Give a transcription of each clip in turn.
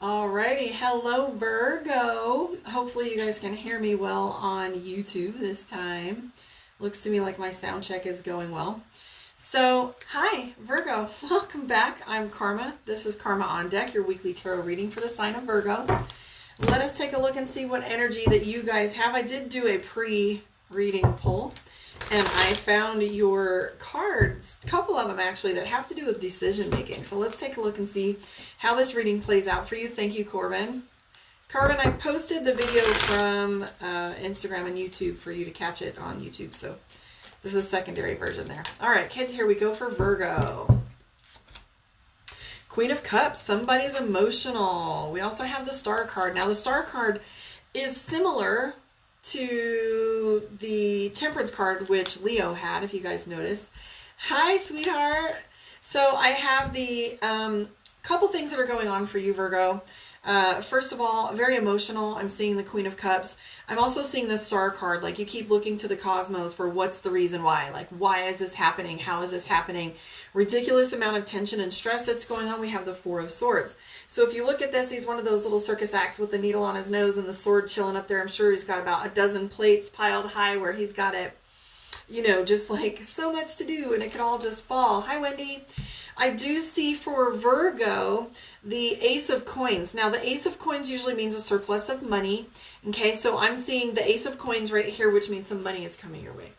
Alrighty, hello Virgo. Hopefully you guys can hear me well on YouTube this time. Looks to me like my sound check is going well. So, hi Virgo, welcome back. I'm Karma. This is Karma on Deck, your weekly tarot reading for the sign of Virgo. Let us take a look and see what energy that you guys have. I did do a pre-reading poll, and I found your cards, a couple of them actually, that have to do with decision making. So let's take a look and see how this reading plays out for you. Thank you, Corbin. Corbin, I posted the video from Instagram and YouTube for you to catch it on YouTube. So there's a secondary version there. All right, kids, here we go for Virgo. Queen of Cups, somebody's emotional. We also have the Star card. Now, the Star card is similar to the Temperance card, which Leo had, if you guys notice. Hi, sweetheart. So I have the couple things that are going on for you, Virgo. First of all, very emotional. I'm seeing the Queen of Cups. I'm also seeing the Star card. Like, you keep looking to the cosmos for what's the reason why. Like, why is this happening? How is this happening? Ridiculous amount of tension and stress that's going on. We have the Four of Swords. So if you look at this, he's one of those little circus acts with the needle on his nose and the sword chilling up there. I'm sure he's got about a dozen plates piled high where he's got it, you know, just like so much to do and it could all just fall. Hi, Wendy. I do see for Virgo the Ace of Coins. Now, the Ace of Coins usually means a surplus of money. Okay, so I'm seeing the Ace of Coins right here, which means some money is coming your way.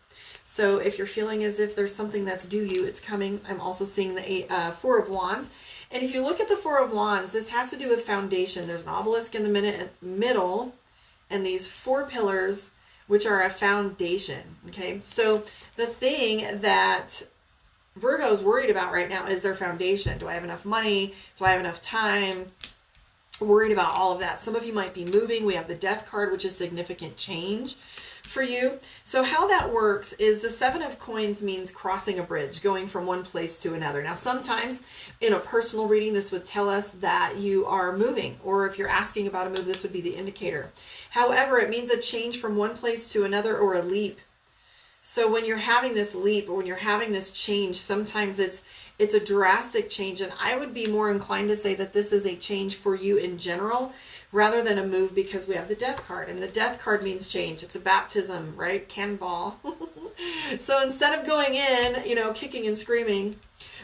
So if you're feeling as if there's something that's due you, it's coming. I'm also seeing the Four of Wands. And if you look at the Four of Wands, this has to do with foundation. There's an obelisk in the middle and these four pillars, which are a foundation. Okay, so the thing that Virgo's worried about right now is their foundation. Do I have enough money? Do I have enough time? Worried about all of that. Some of you might be moving. We have the Death card, which is significant change for you. So how that works is the Seven of Coins means crossing a bridge, going from one place to another. Now, sometimes in a personal reading, this would tell us that you are moving, or if you're asking about a move, this would be the indicator. However, it means a change from one place to another or a leap. So when you're having this leap or when you're having this change, sometimes it's a drastic change. And I would be more inclined to say that this is a change for you in general rather than a move, because we have the Death card. And the Death card means change. It's a baptism, right? Cannonball. So instead of going in, you know, kicking and screaming,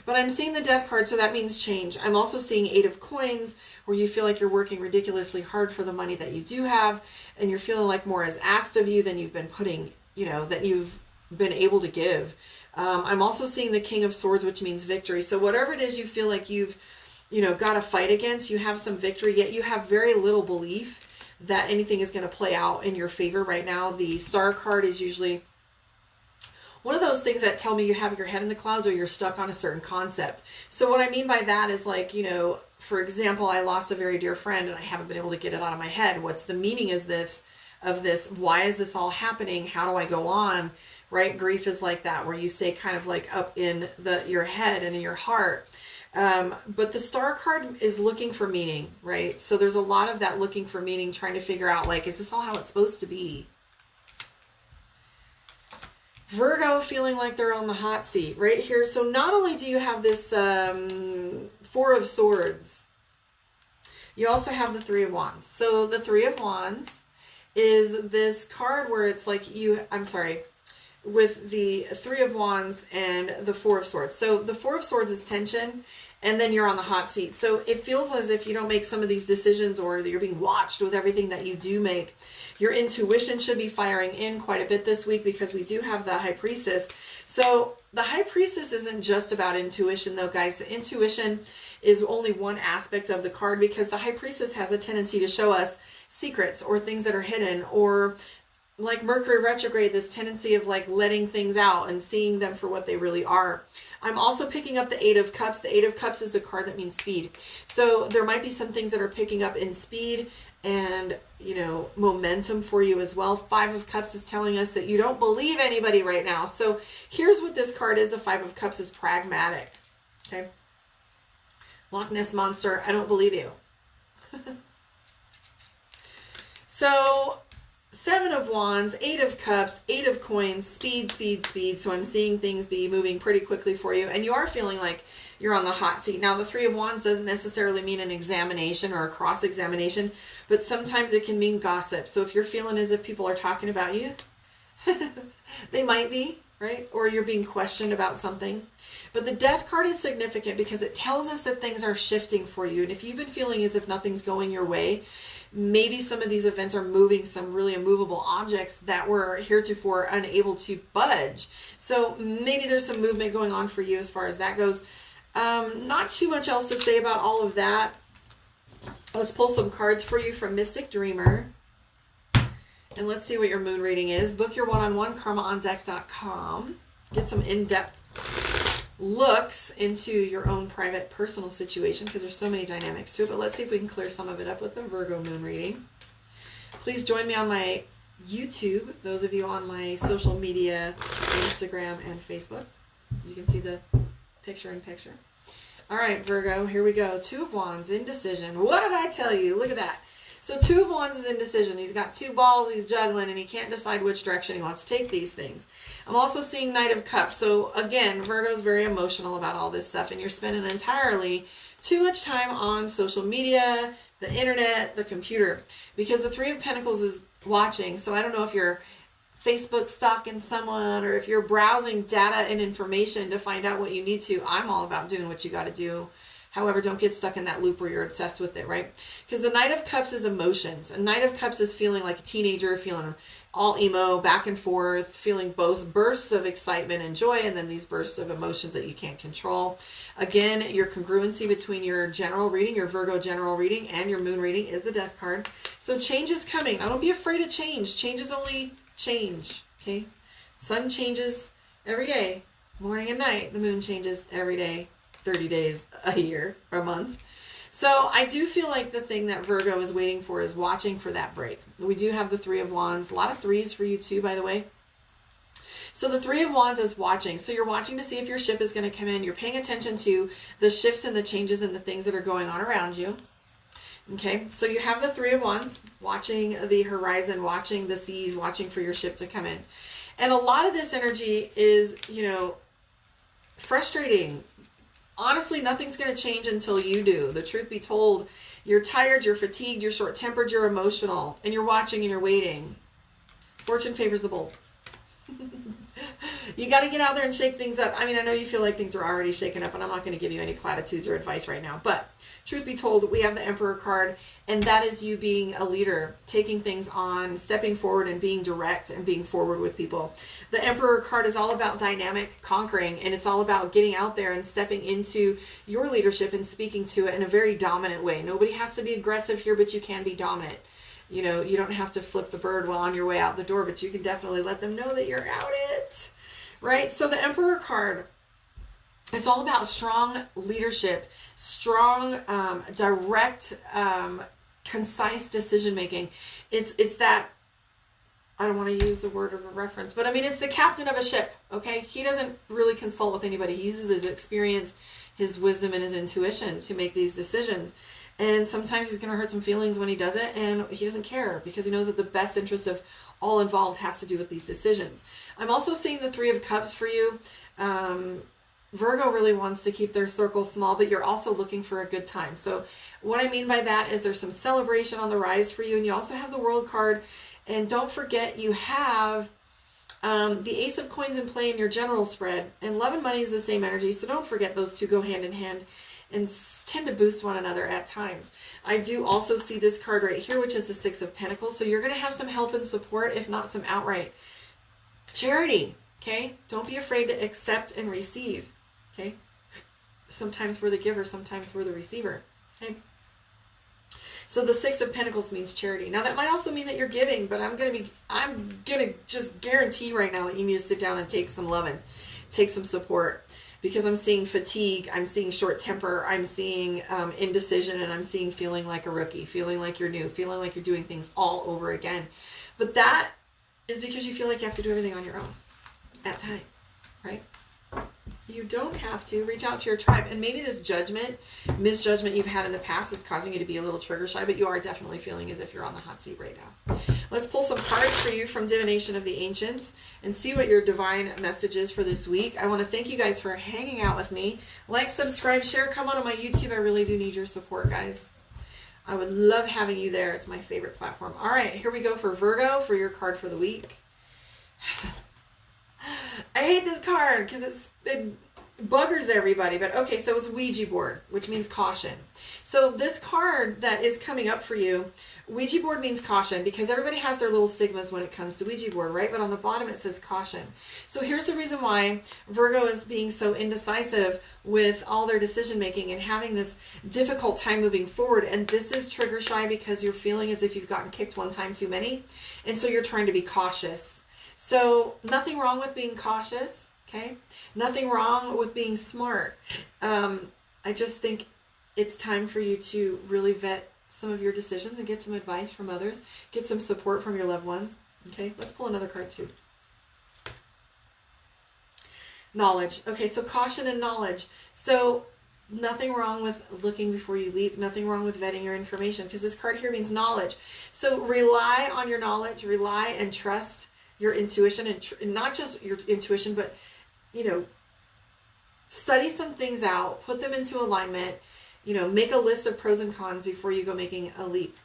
but I'm seeing the Death card, so that means change. I'm also seeing Eight of Coins, where you feel like you're working ridiculously hard for the money that you do have, and you're feeling like more is asked of you than you've been putting, you know, that you've been able to give. I'm also seeing the King of Swords, which means victory. So whatever it is you feel like you've, you know, got to fight against, you have some victory, yet you have very little belief that anything is going to play out in your favor right now. The Star card is usually one of those things that tell me you have your head in the clouds or you're stuck on a certain concept. So what I mean by that is, like, you know, for example, I lost a very dear friend and I haven't been able to get it out of my head. What's the meaning of this? Why is this all happening? How do I go on? Right? Grief is like that, where you stay kind of like up in your head and in your heart. But the Star card is looking for meaning, right? So there's a lot of that looking for meaning, trying to figure out, like, is this all how it's supposed to be? Virgo feeling like they're on the hot seat right here. So not only do you have this Four of Swords, you also have the Three of Wands. So the Three of Wands is this card where it's like with the Three of Wands and the Four of Swords. So the Four of Swords is tension, and then you're on the hot seat. So it feels as if you don't make some of these decisions, or that you're being watched with everything that you do make. Your intuition should be firing in quite a bit this week, because we do have the High Priestess. So the High Priestess isn't just about intuition, though, guys. The intuition is only one aspect of the card, because the High Priestess has a tendency to show us secrets or things that are hidden, or like Mercury retrograde, this tendency of like letting things out and seeing them for what they really are. I'm also picking up the Eight of Cups. The Eight of Cups is the card that means speed. So there might be some things that are picking up in speed and, you know, momentum for you as well. Five of Cups is telling us that you don't believe anybody right now. So here's what this card is. The Five of Cups is pragmatic. Okay. Loch Ness Monster, I don't believe you. So Seven of Wands, Eight of Cups, Eight of Coins, speed, speed, speed. So I'm seeing things be moving pretty quickly for you. And you are feeling like you're on the hot seat. Now, the Three of Wands doesn't necessarily mean an examination or a cross-examination, but sometimes it can mean gossip. So if you're feeling as if people are talking about you, they might be, right? Or you're being questioned about something. But the Death card is significant because it tells us that things are shifting for you. And if you've been feeling as if nothing's going your way, maybe some of these events are moving some really immovable objects that were heretofore unable to budge. So maybe there's some movement going on for you as far as that goes. Not too much else to say about all of that. Let's pull some cards for you from Mystic Dreamer. And let's see what your moon reading is. Book your one-on-one, karmaondeck.com. Get some in-depth looks into your own private personal situation because there's so many dynamics to it. But let's see if we can clear some of it up with the Virgo moon reading. Please join me on my YouTube. Those of you on my social media, Instagram and Facebook. You can see the picture-in-picture. All right, Virgo, here we go. Two of Wands, indecision. What did I tell you? Look at that. So Two of Wands is indecision. He's got two balls, he's juggling, and he can't decide which direction he wants to take these things. I'm also seeing Knight of Cups. So again, Virgo's very emotional about all this stuff, and you're spending entirely too much time on social media, the internet, the computer, because the Three of Pentacles is watching. So I don't know if you're Facebook stalking someone or if you're browsing data and information to find out what you need to. I'm all about doing what you got to do. However, don't get stuck in that loop where you're obsessed with it, right? Because the Knight of Cups is emotions. A Knight of Cups is feeling like a teenager, feeling all emo, back and forth, feeling both bursts of excitement and joy, and then these bursts of emotions that you can't control. Again, your congruency between your general reading, your Virgo general reading, and your moon reading is the Death card. So change is coming. Now, don't be afraid of change. Change is only change, okay? Sun changes every day, morning and night. The moon changes every day. 30 days, a year, or a month. So I do feel like the thing that Virgo is waiting for is watching for that break. We do have the Three of Wands. A lot of threes for you too, by the way. So the Three of Wands is watching. So you're watching to see if your ship is going to come in. You're paying attention to the shifts and the changes and the things that are going on around you. Okay, so you have the Three of Wands watching the horizon, watching the seas, watching for your ship to come in. And a lot of this energy is, you know, frustrating. Honestly, nothing's going to change until you do. The truth be told, you're tired, you're fatigued, you're short-tempered, you're emotional, and you're watching and you're waiting. Fortune favors the bold. You got to get out there and shake things up. I mean, I know you feel like things are already shaken up, and I'm not going to give you any platitudes or advice right now. But truth be told, we have the Emperor card, and that is you being a leader, taking things on, stepping forward and being direct and being forward with people. The Emperor card is all about dynamic conquering, and it's all about getting out there and stepping into your leadership and speaking to it in a very dominant way. Nobody has to be aggressive here, but you can be dominant. You know, you don't have to flip the bird while on your way out the door, but you can definitely let them know that you're out it, right? So the Emperor card is all about strong leadership, strong, direct, concise decision-making. It's that, I don't want to use the word of a reference, but I mean, it's the captain of a ship, okay? He doesn't really consult with anybody. He uses his experience, his wisdom, and his intuition to make these decisions. And sometimes he's going to hurt some feelings when he does it, and he doesn't care because he knows that the best interest of all involved has to do with these decisions. I'm also seeing the Three of Cups for you. Virgo really wants to keep their circle small, but you're also looking for a good time. So what I mean by that is there's some celebration on the rise for you, and you also have the World card. And don't forget, you have the Ace of Coins in play in your general spread, and love and money is the same energy, so don't forget those two go hand in hand and tend to boost one another at times. I do also see this card right here, which is the Six of Pentacles. So you're going to have some help and support, if not some outright charity. Okay? Don't be afraid to accept and receive. Okay? Sometimes we're the giver, sometimes we're the receiver. Okay? So the Six of Pentacles means charity. Now that might also mean that you're giving, but I'm gonna just guarantee right now that you need to sit down and take some loving, take some support. Because I'm seeing fatigue, I'm seeing short temper, I'm seeing indecision, and I'm seeing feeling like a rookie, feeling like you're new, feeling like you're doing things all over again. But that is because you feel like you have to do everything on your own at times, right? You don't have to. Reach out to your tribe. And maybe this misjudgment you've had in the past is causing you to be a little trigger shy, but you are definitely feeling as if you're on the hot seat right now. Let's pull some cards for you from Divination of the Ancients and see what your divine message is for this week. I want to thank you guys for hanging out with me. Like, subscribe, share, come on my YouTube. I really do need your support, guys. I would love having you there. It's my favorite platform. All right, here we go for Virgo for your card for the week. I hate this card because it buggers everybody, but okay, so it's Ouija board, which means caution. So this card that is coming up for you, Ouija board means caution because everybody has their little stigmas when it comes to Ouija board, right? But on the bottom it says caution. So here's the reason why Virgo is being so indecisive with all their decision making and having this difficult time moving forward. And this is trigger shy because you're feeling as if you've gotten kicked one time too many. And so you're trying to be cautious. So nothing wrong with being cautious, okay? Nothing wrong with being smart. I just think it's time for you to really vet some of your decisions and get some advice from others. Get some support from your loved ones, okay? Let's pull another card too. Knowledge. Okay, so caution and knowledge. So nothing wrong with looking before you leap. Nothing wrong with vetting your information because this card here means knowledge. So rely on your knowledge. Rely and trust your intuition, and not just your intuition, but, you know, study some things out, put them into alignment, you know, make a list of pros and cons before you go making a leap,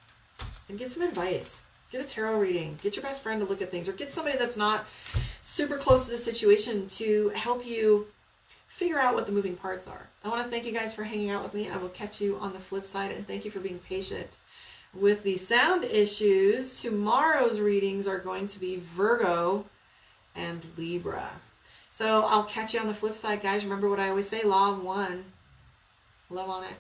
and get some advice. Get a tarot reading, get your best friend to look at things, or get somebody that's not super close to the situation to help you figure out what the moving parts are. I want to thank you guys for hanging out with me. I will catch you on the flip side, and thank you for being patient with the sound issues. Tomorrow's readings are going to be Virgo and Libra. So I'll catch you on the flip side, guys. Remember what I always say, law of one. Love on it.